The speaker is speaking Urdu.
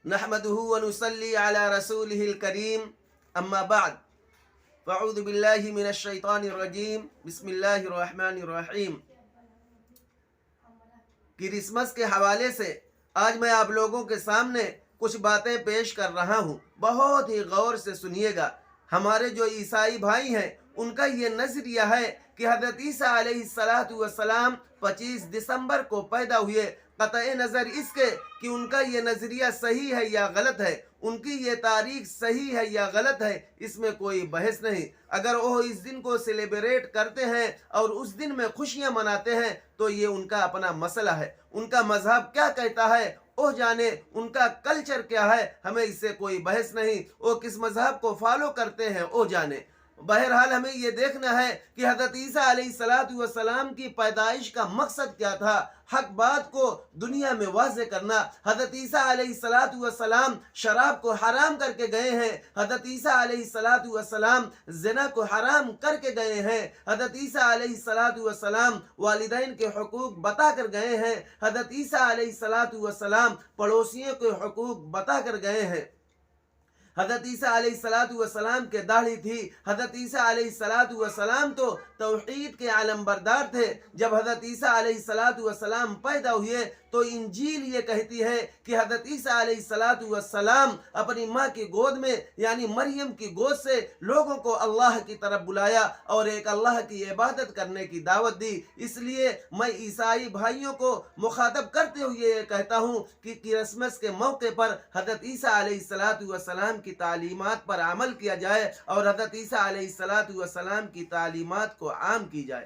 نحمده ونصلي على رسوله الكريم اما بعد فاعوذ باللہ من الشیطان الرجیم بسم اللہ الرحمن الرحیم۔ کرسمس کے حوالے سے آج میں آپ لوگوں کے سامنے کچھ باتیں پیش کر رہا ہوں، بہت ہی غور سے سنیے گا۔ ہمارے جو عیسائی بھائی ہیں ان کا یہ نظریہ ہے کہ حضرت عیسیٰ علیہ السلام 25 دسمبر کو پیدا ہوئے، قطع نظر اس کے کہ ان کا یہ نظریہ صحیح ہے یا غلط ہے، ان کی یہ تاریخ صحیح ہے یا غلط ہے، اس میں کوئی بحث نہیں۔ اگر وہ اس دن کو سیلیبریٹ کرتے ہیں اور اس دن میں خوشیاں مناتے ہیں تو یہ ان کا اپنا مسئلہ ہے، ان کا مذہب کیا کہتا ہے وہ جانے، ان کا کلچر کیا ہے، ہمیں اس سے کوئی بحث نہیں۔ وہ کس مذہب کو فالو کرتے ہیں وہ جانے۔ بہرحال ہمیں یہ دیکھنا ہے کہ حضرت عیسیٰ علیہ السلام کی پیدائش کا مقصد کیا تھا، حق بات کو دنیا میں واضح کرنا۔ حضرت عیسیٰ علیہ السلام شراب کو حرام کر کے گئے ہیں، حضرت عیسیٰ علیہ السلام زنا کو حرام کر کے گئے ہیں، حضرت عیسیٰ علیہ السلام والدین کے حقوق بتا کر گئے ہیں، حضرت عیسیٰ علیہ السلام پڑوسیوں کے حقوق بتا کر گئے ہیں۔ حضرت عیسیٰ علیہ السلام کے داڑھی تھی، حضرت عیسیٰ علیہ السلام تو توحید کے علم بردار تھے۔ جب حضرت عیسیٰ علیہ السلام پیدا ہوئے تو انجیل یہ کہتی ہے کہ حضرت عیسیٰ علیہ السلام اپنی ماں کی گود میں یعنی مریم کی گود سے لوگوں کو اللہ کی طرف بلایا اور ایک اللہ کی عبادت کرنے کی دعوت دی۔ اس لیے میں عیسائی بھائیوں کو مخاطب کرتے ہوئے یہ کہتا ہوں کہ کرسمس کے موقع پر حضرت عیسیٰ علیہ السلام کی تعلیمات پر عمل کیا جائے اور حضرت عیسیٰ علیہ السلام کی تعلیمات کو عام کی جائے۔